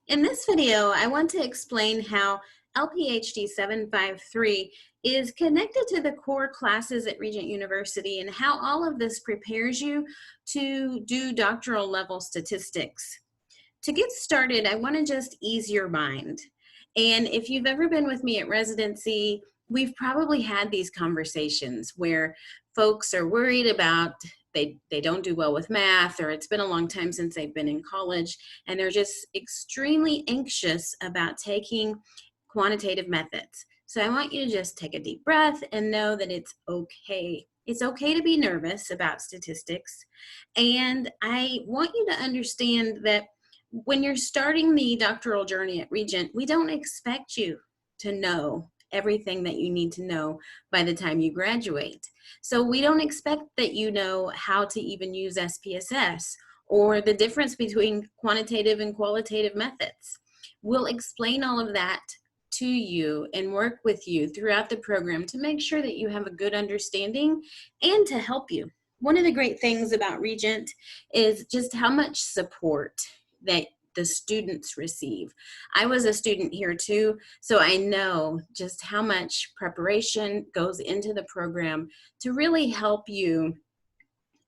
In this video, I want to explain how LPHD 753 is connected to the core classes at Regent University and how all of this prepares you to do doctoral level statistics. To get started, I want to just ease your mind. And if you've ever been with me at residency, we've probably had these conversations where folks are worried about they don't do well with math, or it's been a long time since they've been in college, and they're just extremely anxious about taking quantitative methods. So I want you to just take a deep breath and know that it's okay. It's okay to be nervous about statistics. And I want you to understand that when you're starting the doctoral journey at Regent, we don't expect you to know everything that you need to know by the time you graduate. So we don't expect that you know how to even use SPSS or the difference between quantitative and qualitative methods. We'll explain all of that to you and work with you throughout the program to make sure that you have a good understanding and to help you. One of the great things about Regent is just how much support that the students receive. I was a student here too, so I know just how much preparation goes into the program to really help you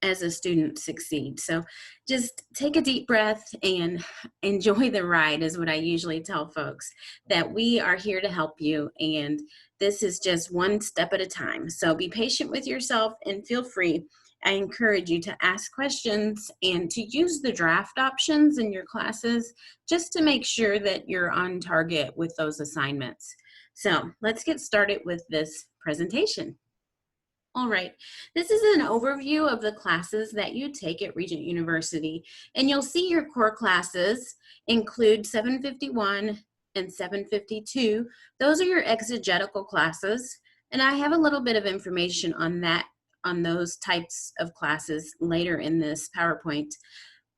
as a student succeed. So just take a deep breath and enjoy the ride is what I usually tell folks, that we are here to help you and this is just one step at a time. So be patient with yourself and feel free. I encourage you to ask questions and to use the draft options in your classes just to make sure that you're on target with those assignments. So let's get started with this presentation. All right, this is an overview of the classes that you take at Regent University, and you'll see your core classes include 751 and 752. Those are your exegetical classes, and I have a little bit of information on that, on those types of classes later in this PowerPoint.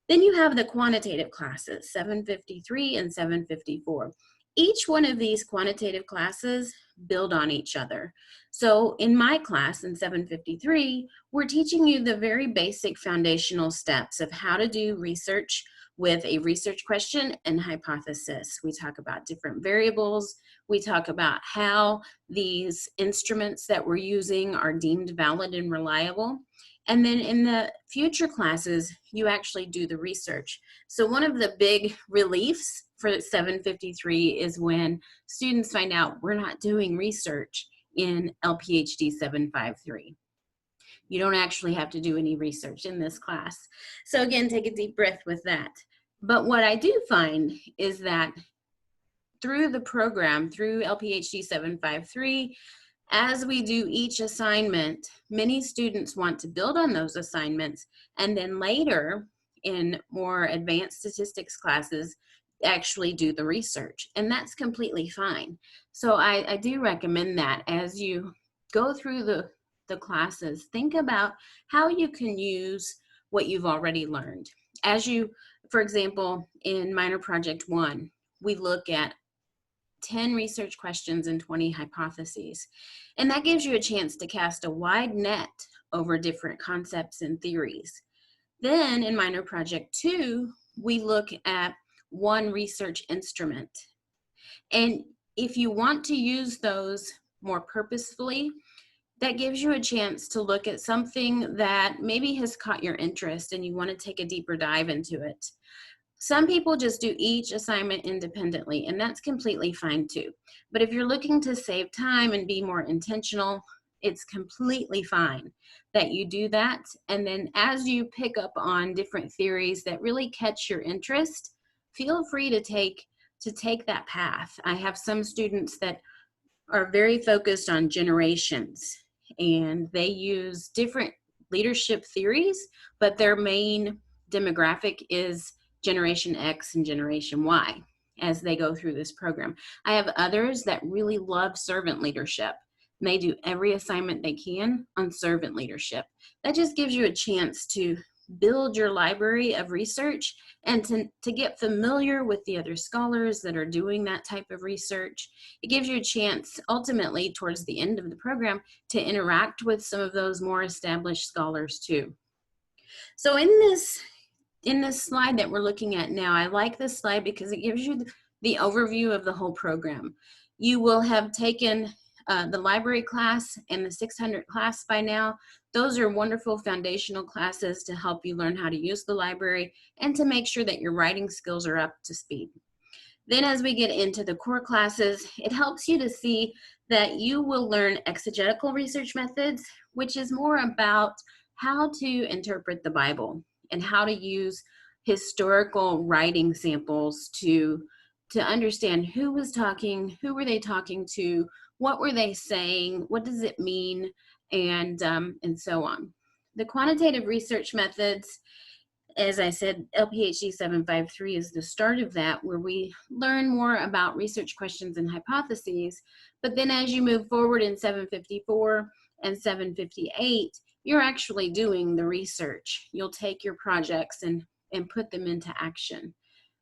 Then you have the quantitative classes, 753 and 754. Each one of these quantitative classes build on each other. So in my class in 753, we're teaching you the very basic foundational steps of how to do research with a research question and hypothesis. We talk about different variables. We talk about how these instruments that we're using are deemed valid and reliable. And then in the future classes, you actually do the research. So one of the big reliefs for 753 is when students find out we're not doing research in LPHD 753. You don't actually have to do any research in this class. So again, take a deep breath with that. But what I do find is that through the program, through LPHD 753, as we do each assignment, many students want to build on those assignments, and then later in more advanced statistics classes, actually do the research, and that's completely fine. So I do recommend that as you go through the classes, think about how you can use what you've already learned. As you, for example, in minor project 1, we look at 10 research questions and 20 hypotheses. And that gives you a chance to cast a wide net over different concepts and theories. Then in minor project 2, we look at one research instrument. And if you want to use those more purposefully, that gives you a chance to look at something that maybe has caught your interest and you want to take a deeper dive into it. Some people just do each assignment independently, and that's completely fine too. But if you're looking to save time and be more intentional, it's completely fine that you do that. And then as you pick up on different theories that really catch your interest, feel free to take that path. I have some students that are very focused on generations, and they use different leadership theories, but their main demographic is Generation X and Generation Y as they go through this program. I have others that really love servant leadership, and they do every assignment they can on servant leadership. That just gives you a chance to build your library of research and to get familiar with the other scholars that are doing that type of research. It gives you a chance ultimately towards the end of the program to interact with some of those more established scholars too. So in this in this slide that we're looking at now, I like this slide because it gives you the overview of the whole program. You will have taken the library class and the 600 class by now. Those are wonderful foundational classes to help you learn how to use the library and to make sure that your writing skills are up to speed. Then as we get into the core classes, it helps you to see that you will learn exegetical research methods, which is more about how to interpret the Bible and how to use historical writing samples to understand who was talking, who were they talking to, what were they saying, what does it mean, and so on. The quantitative research methods, as I said, LPHD 753 is the start of that, where we learn more about research questions and hypotheses. But then as you move forward in 754 and 758, you're actually doing the research. You'll take your projects and put them into action.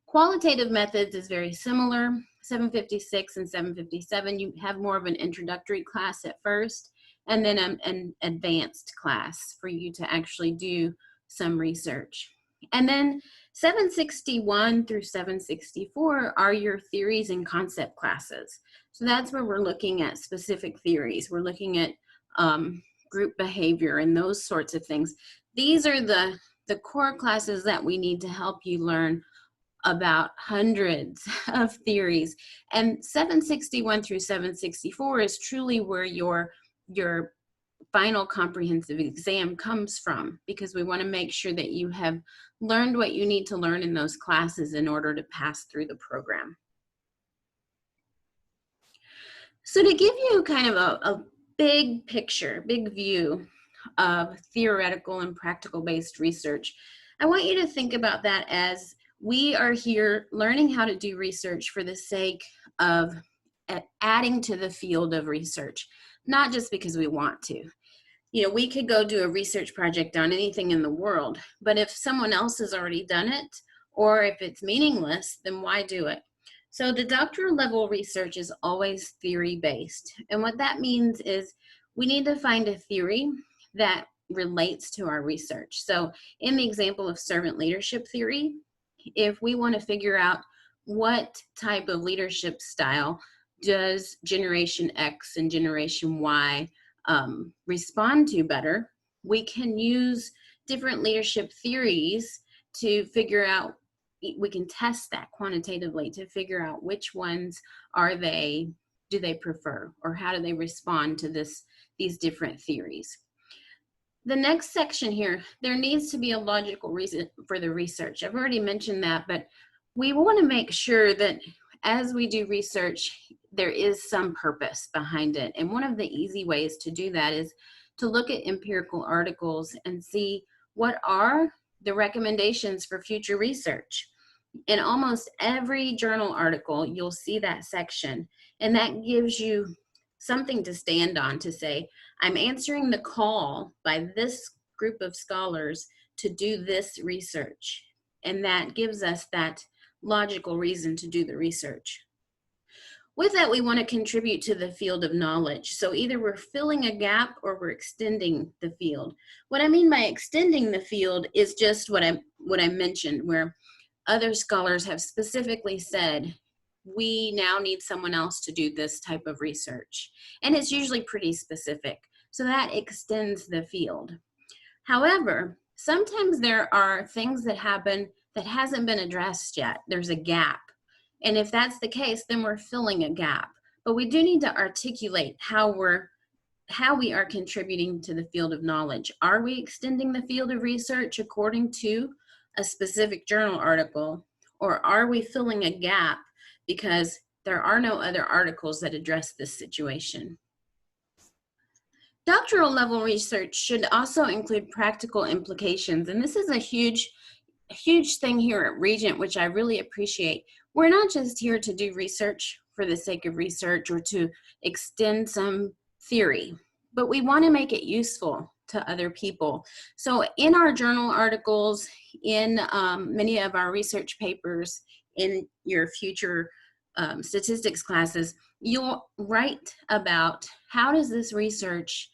Qualitative methods is very similar. 756 and 757, you have more of an introductory class at first, and then an advanced class for you to actually do some research. And then 761 through 764 are your theories and concept classes. So that's where we're looking at specific theories. We're looking at group behavior and those sorts of things. These are the core classes that we need to help you learn about hundreds of theories. And 761 through 764 is truly where your final comprehensive exam comes from, because we want to make sure that you have learned what you need to learn in those classes in order to pass through the program. So to give you kind of a big picture, big view of theoretical and practical based research, I want you to think about that as we are here learning how to do research for the sake of adding to the field of research, not just because we want to. You know, we could go do a research project on anything in the world, but if someone else has already done it, or if it's meaningless, then why do it? So the doctoral level research is always theory-based. And what that means is we need to find a theory that relates to our research. So in the example of servant leadership theory, if we want to figure out what type of leadership style does Generation X and Generation Y respond to better, we can use different leadership theories to figure out, we can test that quantitatively to figure out which ones do they prefer, or how do they respond to these different theories. The next section here, there needs to be a logical reason for the research. I've already mentioned that, but we want to make sure that as we do research, there is some purpose behind it. And one of the easy ways to do that is to look at empirical articles and see what are the recommendations for future research. In almost every journal article, you'll see that section, and that gives you something to stand on to say, I'm answering the call by this group of scholars to do this research. And that gives us that logical reason to do the research. With that, we want to contribute to the field of knowledge. So either we're filling a gap or we're extending the field. What I mean by extending the field is just what I mentioned, where other scholars have specifically said, we now need someone else to do this type of research. And it's usually pretty specific. So that extends the field. However, sometimes there are things that happen that hasn't been addressed yet. There's a gap. And if that's the case, then we're filling a gap. But we do need to articulate how we are contributing to the field of knowledge. Are we extending the field of research according to a specific journal article, or are we filling a gap because there are no other articles that address this situation? Doctoral level research should also include practical implications, and this is a huge thing here at Regent, which I really appreciate. We're not just here to do research for the sake of research or to extend some theory, but we want to make it useful to other people. So in our journal articles, in many of our research papers, in your future statistics classes, you'll write about how does this research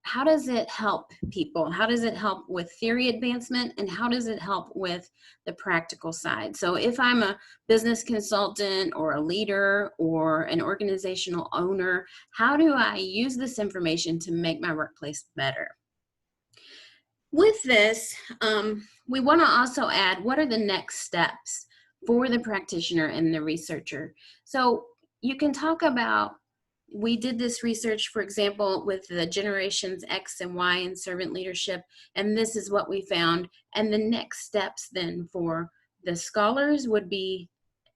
how does it help people? How does it help with theory advancement? And how does it help with the practical side? So if I'm a business consultant or a leader or an organizational owner, how do I use this information to make my workplace better? With this, we want to also add, what are the next steps for the practitioner and the researcher? So you can talk about, we did this research, for example, with the generations X and Y in servant leadership, and this is what we found. And the next steps then for the scholars would be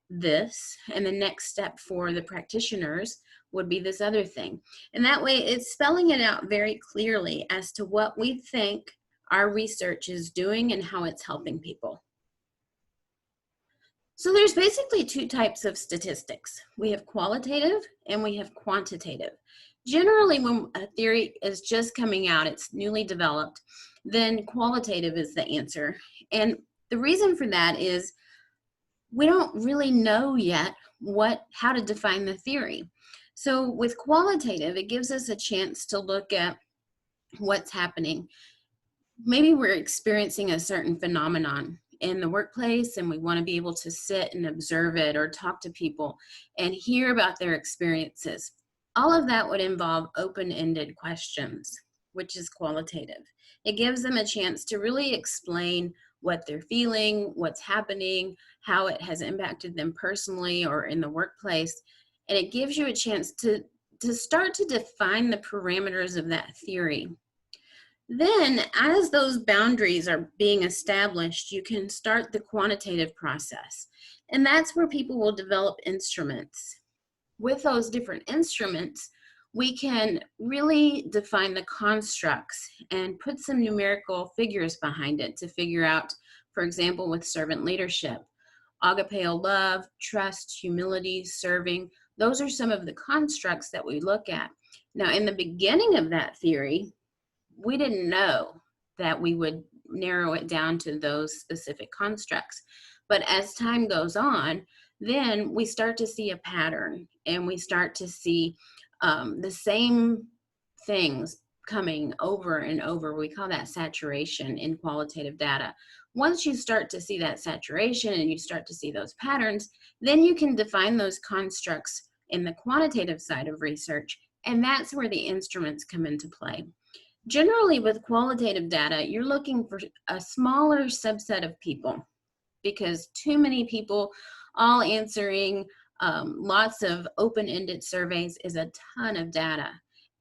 this, and the next step for the practitioners would be this other thing. And that way it's spelling it out very clearly as to what we think our research is doing and how it's helping people. So there's basically two types of statistics. We have qualitative and we have quantitative. Generally, when a theory is just coming out, it's newly developed, then qualitative is the answer. And the reason for that is we don't really know yet how to define the theory. So with qualitative, it gives us a chance to look at what's happening. Maybe we're experiencing a certain phenomenon in the workplace and we want to be able to sit and observe it or talk to people and hear about their experiences. All of that would involve open-ended questions, which is qualitative. It gives them a chance to really explain what they're feeling, what's happening, how it has impacted them personally or in the workplace. And it gives you a chance to start to define the parameters of that theory. Then, as those boundaries are being established, you can start the quantitative process. And that's where people will develop instruments. With those different instruments, we can really define the constructs and put some numerical figures behind it to figure out, for example, with servant leadership, agapeo love, trust, humility, serving. Those are some of the constructs that we look at. Now, in the beginning of that theory, we didn't know that we would narrow it down to those specific constructs. But as time goes on, then we start to see a pattern and we start to see the same things coming over and over. We call that saturation in qualitative data. Once you start to see that saturation and you start to see those patterns, then you can define those constructs in the quantitative side of research, and that's where the instruments come into play. Generally, with qualitative data, you're looking for a smaller subset of people because too many people all answering lots of open-ended surveys is a ton of data.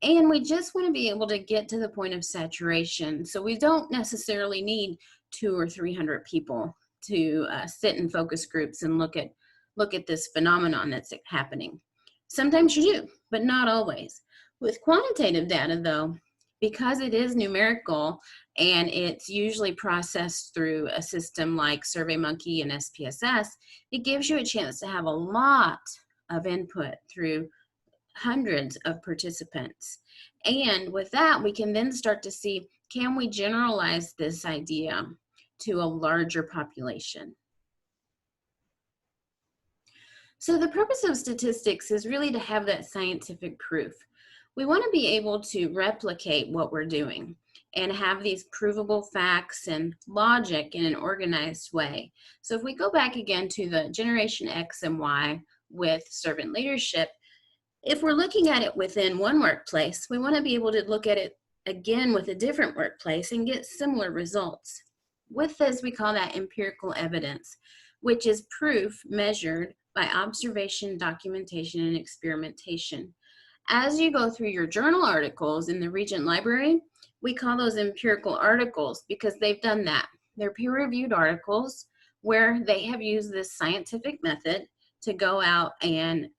And we just want to be able to get to the point of saturation. So we don't necessarily need 200 or 300 people to sit in focus groups and look at this phenomenon that's happening. Sometimes you do, but not always. With quantitative data, though, because it is numerical and it's usually processed through a system like SurveyMonkey and SPSS, it gives you a chance to have a lot of input through hundreds of participants. And with that, we can then start to see, can we generalize this idea to a larger population? So the purpose of statistics is really to have that scientific proof. We want to be able to replicate what we're doing and have these provable facts and logic in an organized way. So if we go back again to the generation X and Y with servant leadership, if we're looking at it within one workplace, we want to be able to look at it again with a different workplace and get similar results. With this, we call that empirical evidence, which is proof measured by observation, documentation, and experimentation. As you go through your journal articles in the Regent Library, we call those empirical articles because they've done that. They're peer-reviewed articles where they have used this scientific method to go out and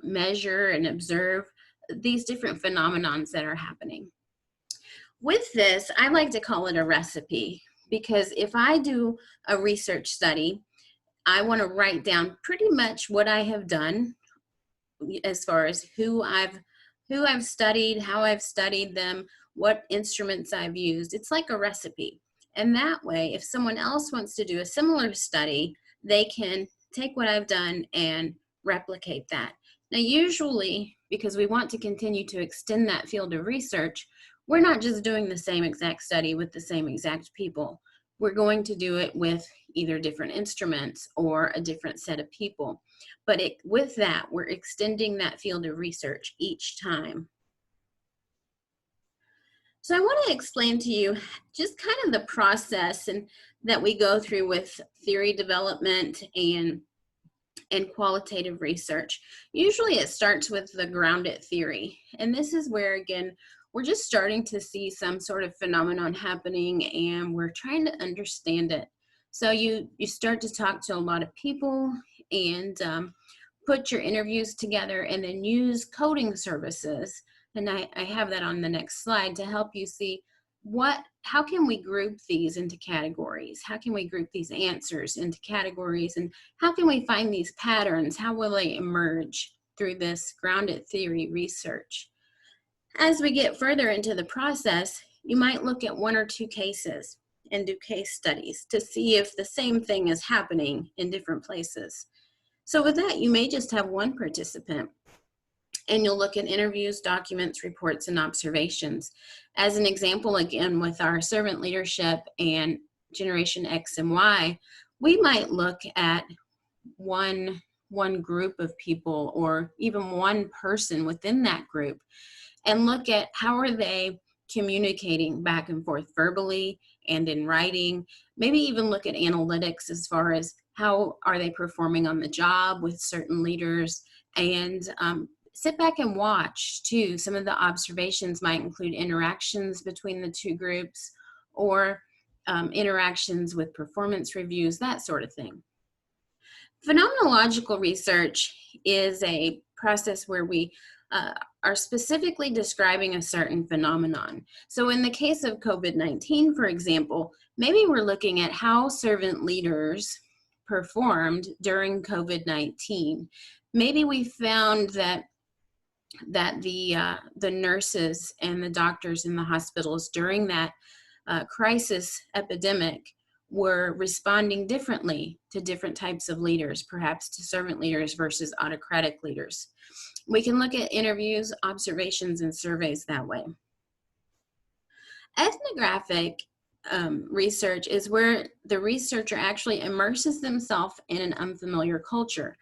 measure and observe these different phenomenons that are happening. With this, I like to call it a recipe because if I do a research study, I want to write down pretty much what I have done as far as who I've studied, how I've studied them, what instruments I've used. It's like a recipe. And that way, if someone else wants to do a similar study, they can take what I've done and replicate that. Now, usually, because we want to continue to extend that field of research, we're not just doing the same exact study with the same exact people. We're going to do it with either different instruments or a different set of people. But with that, we're extending that field of research each time. So I want to explain to you just kind of the process and that we go through with theory development and qualitative research. Usually it starts with the grounded theory. And this is where, again, we're just starting to see some sort of phenomenon happening and we're trying to understand it. So you start to talk to a lot of people and put your interviews together and then use coding services. And I have that on the next slide to help you see how can we group these into categories? How can we group these answers into categories? And how can we find these patterns? How will they emerge through this grounded theory research? As we get further into the process, you might look at one or two cases and do case studies to see if the same thing is happening in different places. So with that, you may just have one participant and you'll look at interviews, documents, reports, and observations. As an example, again, with our servant leadership and Generation X and Y, we might look at one group of people or even one person within that group and look at how are they communicating back and forth verbally and in writing. Maybe even look at analytics as far as how are they performing on the job with certain leaders, and sit back and watch too. Some of the observations might include interactions between the two groups or interactions with performance reviews, that sort of thing. Phenomenological research is a process where we are specifically describing a certain phenomenon. So in the case of COVID-19, for example, maybe we're looking at how servant leaders performed during COVID-19. Maybe we found that the nurses and the doctors in the hospitals during that crisis epidemic were responding differently to different types of leaders, perhaps to servant leaders versus autocratic leaders. We can look at interviews, observations, and surveys that way. Ethnographic research is where the researcher actually immerses themselves in an unfamiliar culture.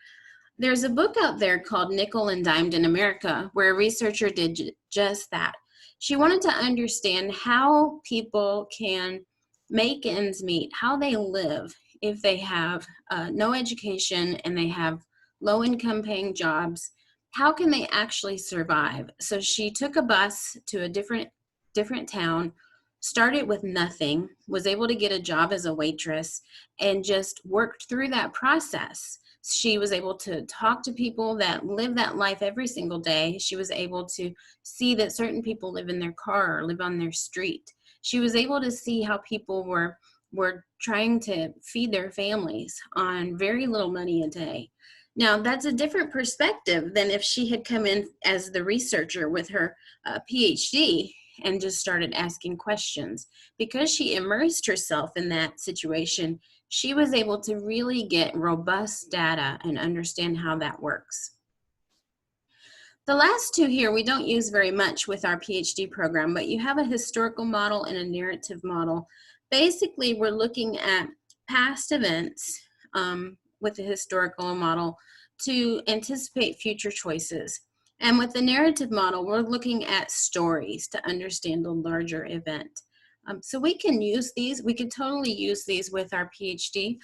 There's a book out there called Nickel and Dimed in America where a researcher did just that. She wanted to understand how people can make ends meet, how they live if they have no education and they have low income paying jobs. How can they actually survive? So she took a bus to a different town, started with nothing, was able to get a job as a waitress, and just worked through that process. She was able to talk to people that live that life every single day. She was able to see that certain people live in their car or live on their street. She was able to see how people were trying to feed their families on very little money a day. Now, that's a different perspective than if she had come in as the researcher with her PhD and just started asking questions. Because she immersed herself in that situation, she was able to really get robust data and understand how that works. The last two here we don't use very much with our PhD program, but you have a historical model and a narrative model. Basically, we're looking at past events with the historical model to anticipate future choices. And with the narrative model, we're looking at stories to understand a larger event. So we can use these, we can totally use these with our PhD,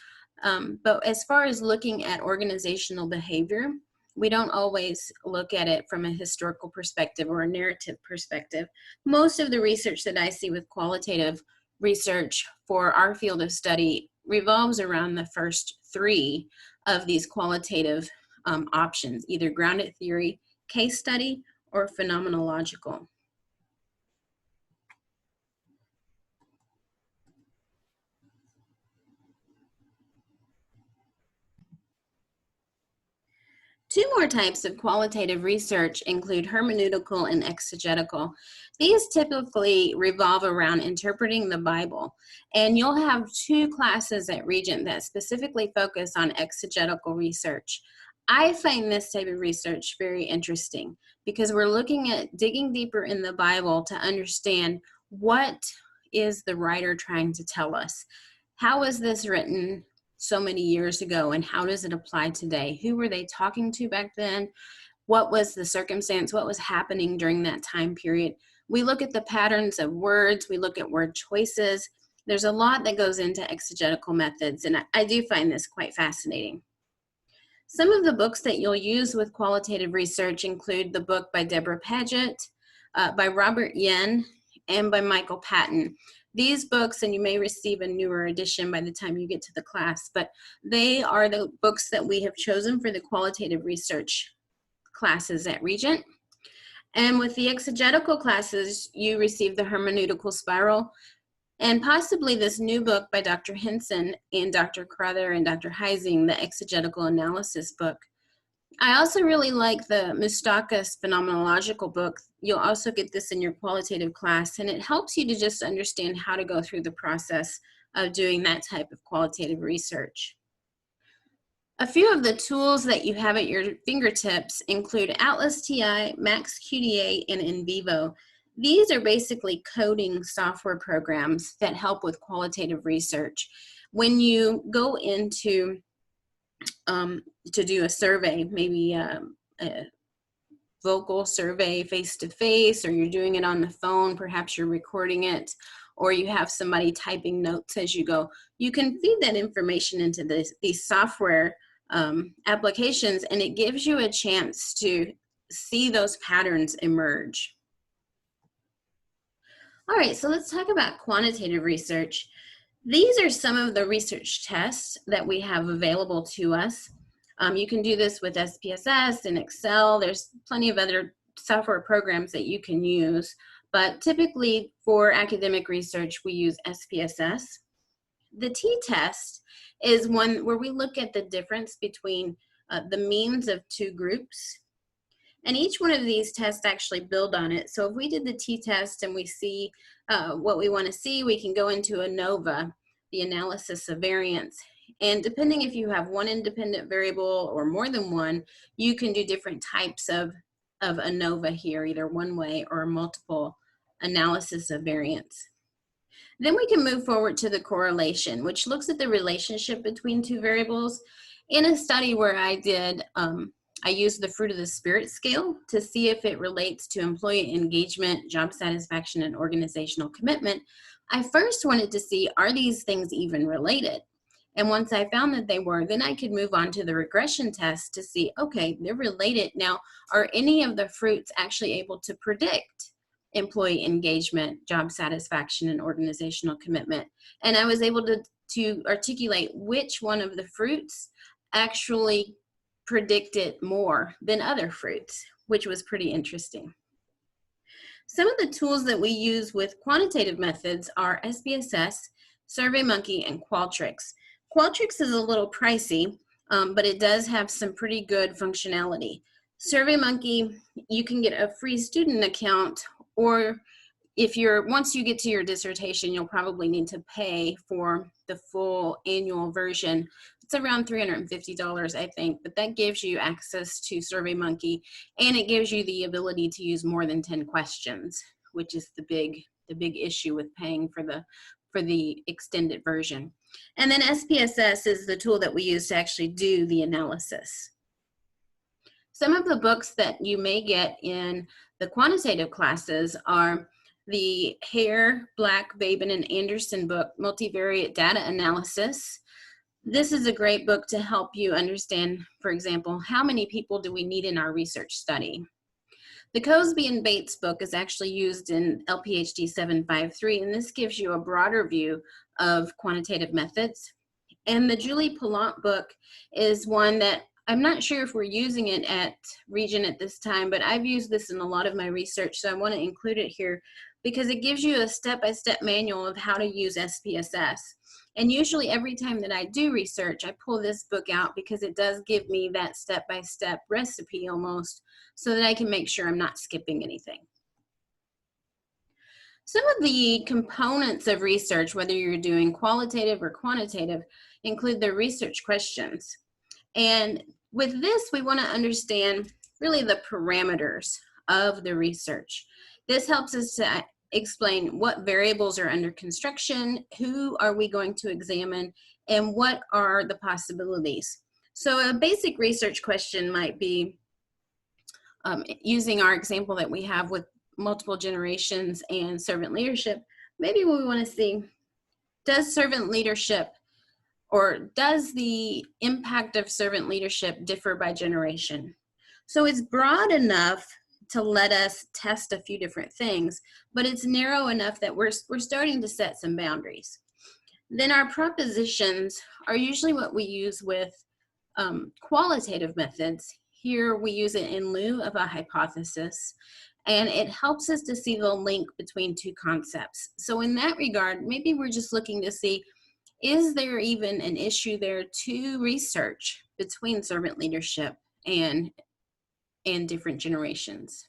but as far as looking at organizational behavior, we don't always look at it from a historical perspective or a narrative perspective. Most of the research that I see with qualitative research for our field of study revolves around the first three of these qualitative options, either grounded theory, case study, or phenomenological. Two more types of qualitative research include hermeneutical and exegetical. These typically revolve around interpreting the Bible, and you'll have two classes at Regent that specifically focus on exegetical research. I find this type of research very interesting because we're looking at digging deeper in the Bible to understand what is the writer trying to tell us. How was this written so many years ago, and how does it apply today? Who were they talking to back then? What was the circumstance? What was happening during that time period? We look at the patterns of words, we look at word choices. There's a lot that goes into exegetical methods, and I do find this quite fascinating. Some of the books that you'll use with qualitative research include the book by Deborah Paget, by Robert Yen, and by Michael Patton. These books, and you may receive a newer edition by the time you get to the class, but they are the books that we have chosen for the qualitative research classes at Regent. And with the exegetical classes, you receive the hermeneutical spiral, and possibly this new book by Dr. Henson and Dr. Crother and Dr. Heising, the exegetical analysis book. I also really like the Moustakas phenomenological book. You'll also get this in your qualitative class, and it helps you to just understand how to go through the process of doing that type of qualitative research. A few of the tools that you have at your fingertips include Atlas TI, MaxQDA, and NVivo. These are basically coding software programs that help with qualitative research. When you go into to do a survey, maybe a vocal survey face-to-face, or you're doing it on the phone, perhaps you're recording it, or you have somebody typing notes as you go, you can feed that information into these software applications, and it gives you a chance to see those patterns emerge. All right, so let's talk about quantitative research. These are some of the research tests that we have available to us. You can do this with SPSS and Excel. There's plenty of other software programs that you can use, but typically for academic research, we use SPSS. The t-test is one where we look at the difference between the means of two groups. And each one of these tests actually build on it. So if we did the t-test and we see what we want to see, we can go into ANOVA, the analysis of variance. And depending if you have one independent variable or more than one, you can do different types of ANOVA here, either one way or multiple analysis of variance. Then we can move forward to the correlation, which looks at the relationship between two variables. In a study where I did, I used the Fruit of the Spirit scale to see if it relates to employee engagement, job satisfaction, and organizational commitment. I first wanted to see, are these things even related? And once I found that they were, then I could move on to the regression test to see, okay, they're related. Now, are any of the fruits actually able to predict employee engagement, job satisfaction, and organizational commitment? And I was able to articulate which one of the fruits actually predicted more than other fruits, which was pretty interesting. Some of the tools that we use with quantitative methods are SPSS, SurveyMonkey, and Qualtrics. Qualtrics is a little pricey, but it does have some pretty good functionality. SurveyMonkey, you can get a free student account, or if once you get to your dissertation, you'll probably need to pay for the full annual version. It's around $350, I think, but that gives you access to SurveyMonkey, and it gives you the ability to use more than 10 questions, which is the big issue with paying for the extended version. And then SPSS is the tool that we use to actually do the analysis. Some of the books that you may get in the quantitative classes are the Hare, Black, Babin, and Anderson book, Multivariate Data Analysis. This is a great book to help you understand, for example, how many people do we need in our research study? The Cosby and Bates book is actually used in LPHD 753, and this gives you a broader view of quantitative methods. And the Julie Pallant book is one that I'm not sure if we're using it at Regent at this time, but I've used this in a lot of my research, so I want to include it here because it gives you a step-by-step manual of how to use SPSS. And usually every time that I do research, I pull this book out because it does give me that step-by-step recipe almost, so that I can make sure I'm not skipping anything. Some of the components of research, whether you're doing qualitative or quantitative, include the research questions. And With this, we want to understand really the parameters of the research. This helps us to explain what variables are under construction, who are we going to examine, and what are the possibilities. So a basic research question might be, using our example that we have with multiple generations and servant leadership, maybe we want to see, does servant leadership, or does the impact of servant leadership differ by generation? So it's broad enough to let us test a few different things, but it's narrow enough that we're starting to set some boundaries. Then our propositions are usually what we use with qualitative methods. Here we use it in lieu of a hypothesis, and it helps us to see the link between two concepts. So in that regard, maybe we're just looking to see, is there even an issue there to research between servant leadership and different generations?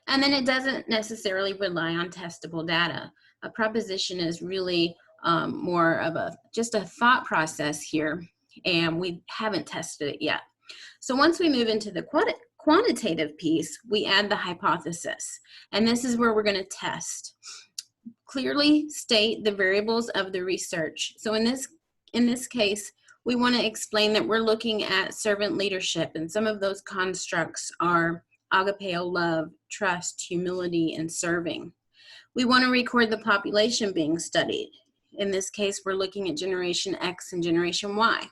And then it doesn't necessarily rely on testable data. A proposition is really more of just a thought process here, and we haven't tested it yet. So once we move into the quantitative piece, we add the hypothesis, and this is where we're going to test. Clearly state the variables of the research. So in this case, we want to explain that we're looking at servant leadership, and some of those constructs are agapeo love, trust, humility, and serving. We want to record the population being studied. In this case, we're looking at Generation X and Generation Y,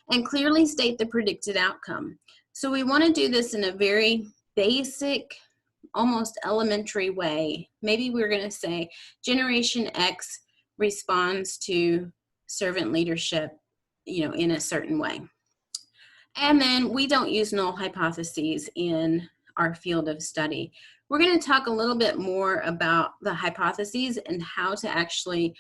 and clearly state the predicted outcome. So we want to do this in a very basic, almost elementary way. Maybe we're going to say Generation X responds to servant leadership, in a certain way. And then we don't use null hypotheses in our field of study. We're going to talk a little bit more about the hypotheses and how to actually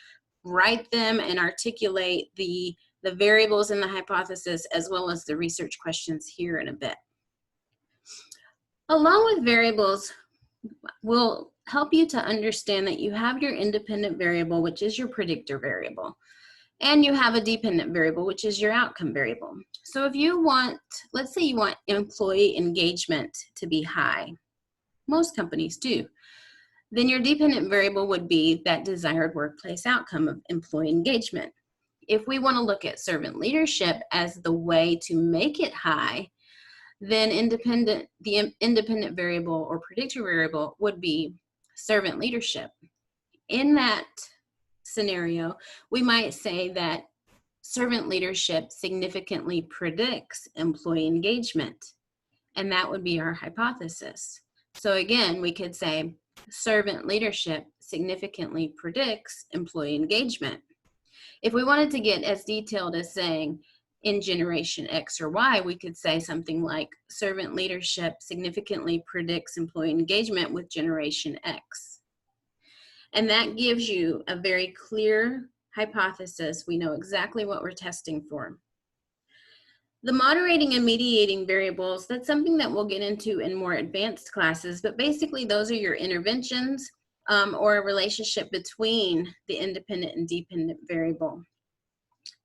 write them and articulate the variables in the hypothesis, as well as the research questions here in a bit. Along with variables, will help you to understand that you have your independent variable, which is your predictor variable, and you have a dependent variable, which is your outcome variable. So if you want, let's say you want employee engagement to be high, most companies do, then your dependent variable would be that desired workplace outcome of employee engagement. If we want to look at servant leadership as the way to make it high, then the independent variable or predictor variable would be servant leadership. In that scenario, we might say that servant leadership significantly predicts employee engagement, and that would be our hypothesis. So again, we could say servant leadership significantly predicts employee engagement. If we wanted to get as detailed as saying in Generation X or Y, we could say something like servant leadership significantly predicts employee engagement with Generation X. And that gives you a very clear hypothesis. We know exactly what we're testing for. The moderating and mediating variables, that's something that we'll get into in more advanced classes, but basically those are your interventions or a relationship between the independent and dependent variable.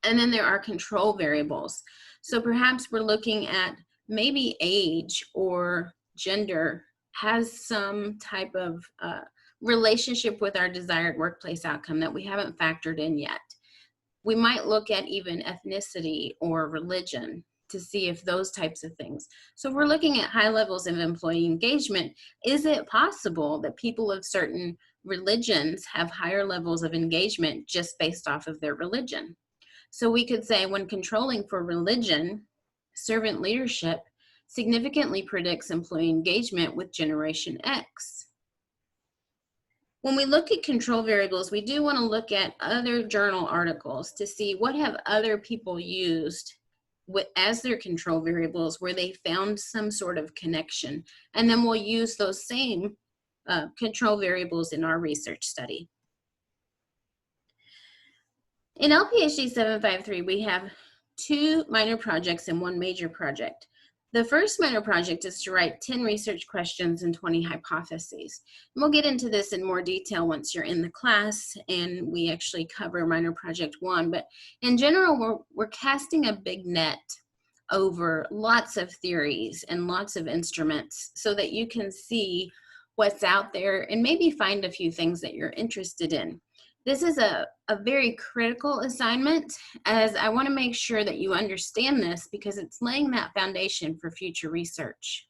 And then there are control variables. So perhaps we're looking at maybe age or gender has some type of relationship with our desired workplace outcome that we haven't factored in yet. We might look at even ethnicity or religion to see if those types of things. So if we're looking at high levels of employee engagement, is it possible that people of certain religions have higher levels of engagement just based off of their religion? So we could say when controlling for religion, servant leadership significantly predicts employee engagement with Generation X. When we look at control variables, we do want to look at other journal articles to see what have other people used as their control variables where they found some sort of connection. And then we'll use those same control variables in our research study. In LPHD 753, we have 2 minor projects and 1 major project. The first minor project is to write 10 research questions and 20 hypotheses. And we'll get into this in more detail once you're in the class and we actually cover minor project 1. But in general, we're casting a big net over lots of theories and lots of instruments so that you can see what's out there and maybe find a few things that you're interested in. This is a very critical assignment, as I want to make sure that you understand this because it's laying that foundation for future research.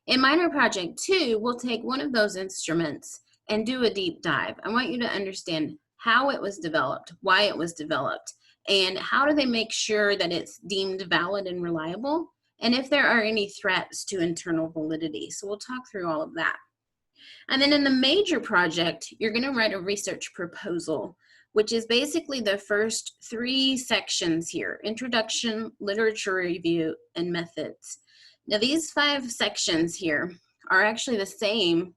In minor project 2, we'll take one of those instruments and do a deep dive. I want you to understand how it was developed, why it was developed, and how do they make sure that it's deemed valid and reliable, and if there are any threats to internal validity. So we'll talk through all of that. And then in the major project, you're going to write a research proposal, which is basically the first 3 sections here: introduction, literature review, and methods. Now these 5 sections here are actually the same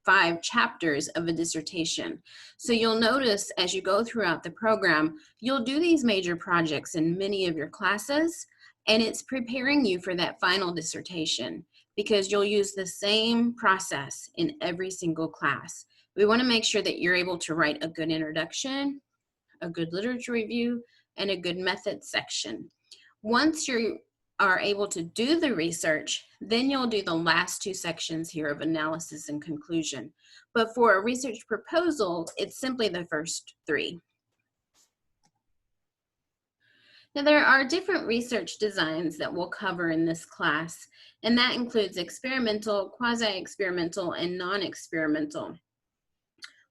5 chapters of a dissertation. So you'll notice as you go throughout the program, you'll do these major projects in many of your classes, and it's preparing you for that final dissertation because you'll use the same process in every single class. We want to make sure that you're able to write a good introduction, a good literature review, and a good methods section. Once you are able to do the research, then you'll do the last 2 sections here of analysis and conclusion. But for a research proposal, it's simply the first 3. Now there are different research designs that we'll cover in this class, and that includes experimental, quasi-experimental, and non-experimental.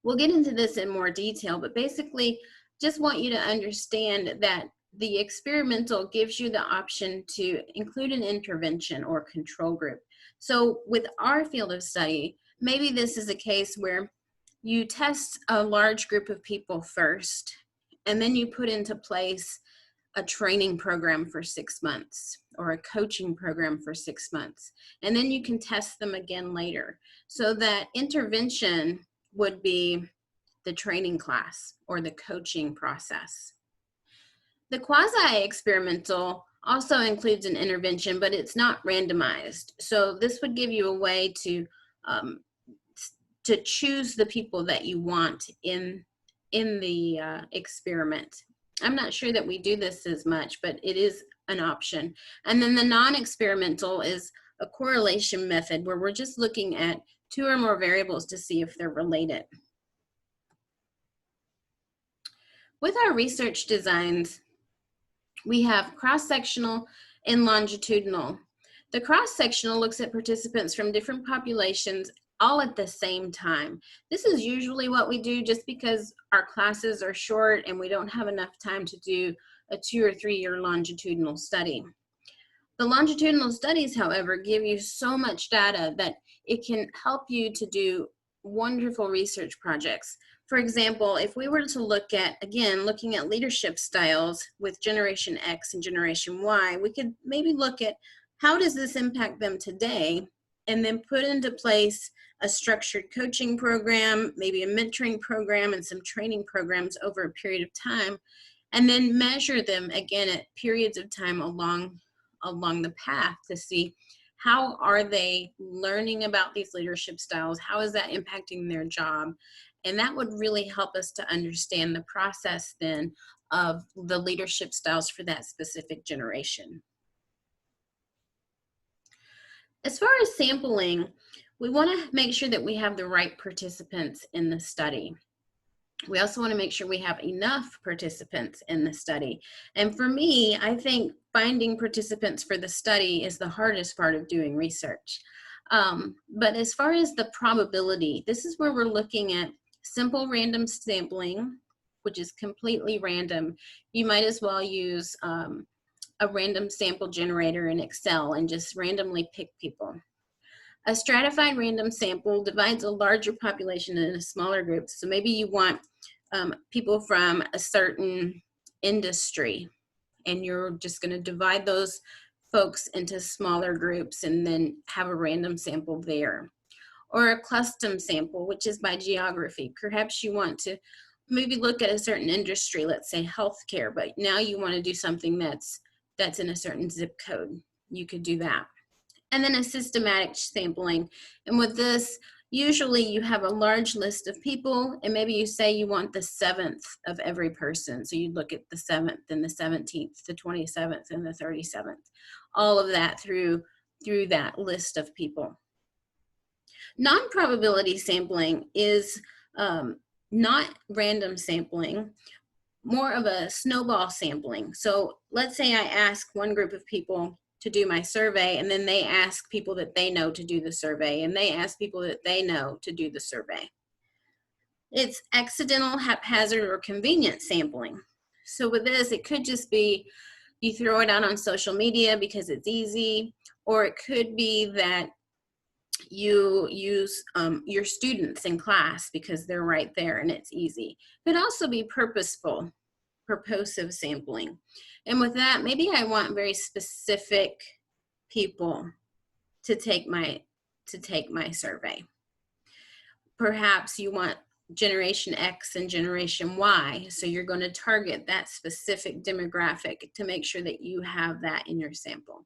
We'll get into this in more detail, but basically just want you to understand that the experimental gives you the option to include an intervention or control group. So with our field of study, maybe this is a case where you test a large group of people first, and then you put into place a training program for 6 months or a coaching program for 6 months, and then you can test them again later. So that intervention would be the training class or the coaching process. The quasi-experimental also includes an intervention, but it's not randomized. So this would give you a way to choose the people that you want in the experiment. I'm not sure that we do this as much, but it is an option. And then the non-experimental is a correlation method where we're just looking at 2 or more variables to see if they're related. With our research designs, we have cross-sectional and longitudinal. The cross-sectional looks at participants from different populations all at the same time. This is usually what we do just because our classes are short and we don't have enough time to do a 2 or 3 year longitudinal study. The longitudinal studies, however, give you so much data that it can help you to do wonderful research projects. For example, if we were to look at, again, looking at leadership styles with Generation X and Generation Y, we could maybe look at how does this impact them today, and then put into place a structured coaching program, maybe a mentoring program, and some training programs over a period of time, and then measure them again at periods of time along the path to see how are they learning about these leadership styles, how is that impacting their job. And that would really help us to understand the process then of the leadership styles for that specific generation. As far as sampling, we want to make sure that we have the right participants in the study. We also want to make sure we have enough participants in the study. And for me, I think finding participants for the study is the hardest part of doing research. But as far as the probability, this is where we're looking at simple random sampling, which is completely random. You might as well use a random sample generator in Excel and just randomly pick people. A stratified random sample divides a larger population into smaller groups. So maybe you want people from a certain industry, and you're just going to divide those folks into smaller groups and then have a random sample there. Or a custom sample, which is by geography. Perhaps you want to maybe look at a certain industry, let's say healthcare, but now you want to do something that's in a certain zip code. You could do that. And then a systematic sampling. And with this, Usually you have a large list of people, and maybe you say you want the 7th of every person. So you look at the 7th and the 17th, the 27th and the 37th, all of that through that list of people. Non-probability sampling is not random sampling, more of a snowball sampling. So let's say I ask one group of people to do my survey, and then they ask people that they know to do the survey, and they ask people that they know to do the survey. It's accidental, haphazard, or convenient sampling. So with this, it could just be you throw it out on social media because it's easy, or it could be that you use your students in class because they're right there and it's easy. It could also be purposeful, purposive sampling. And with that, maybe I want very specific people to take my survey. Perhaps you want Generation X and Generation Y, so you're going to target that specific demographic to make sure that you have that in your sample.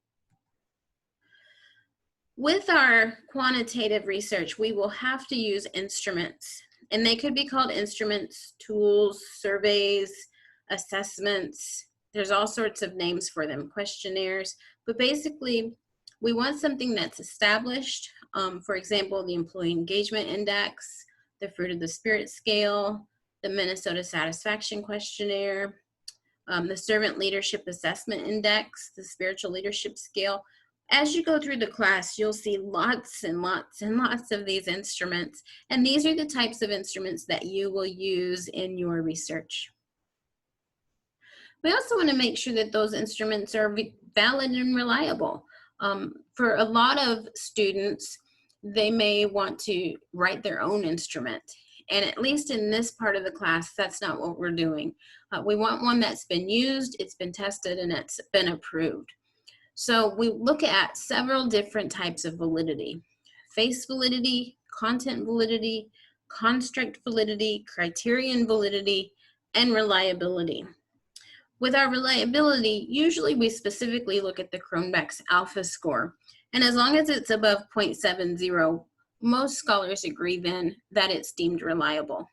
With our quantitative research, we will have to use instruments, and they could be called instruments, tools, surveys, assessments. There's all sorts of names for them, questionnaires, but basically we want something that's established. For example, the Employee Engagement Index, the Fruit of the Spirit Scale, the Minnesota Satisfaction Questionnaire, the Servant Leadership Assessment Index, the Spiritual Leadership Scale. As you go through the class, you'll see lots and lots and lots of these instruments, and these are the types of instruments that you will use in your research. We also want to make sure that those instruments are valid and reliable. For a lot of students, they may want to write their own instrument, and at least in this part of the class, that's not what we're doing. We want one that's been used, it's been tested, and it's been approved. So we look at several different types of validity: face validity, content validity, construct validity, criterion validity, and reliability. With our reliability, usually we specifically look at the Cronbach's alpha score. And as long as it's above 0.70, most scholars agree then that it's deemed reliable.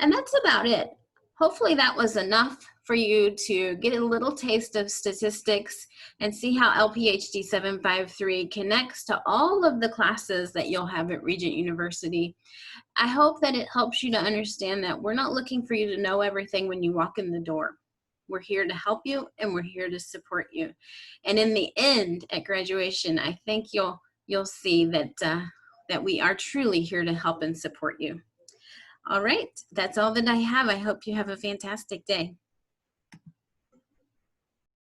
And that's about it. Hopefully that was enough for you to get a little taste of statistics and see how LPHD 753 connects to all of the classes that you'll have at Regent University. I hope that it helps you to understand that we're not looking for you to know everything when you walk in the door. We're here to help you, and we're here to support you. And in the end, at graduation, I think you'll see that, that we are truly here to help and support you. All right, that's all that I have. I hope you have a fantastic day.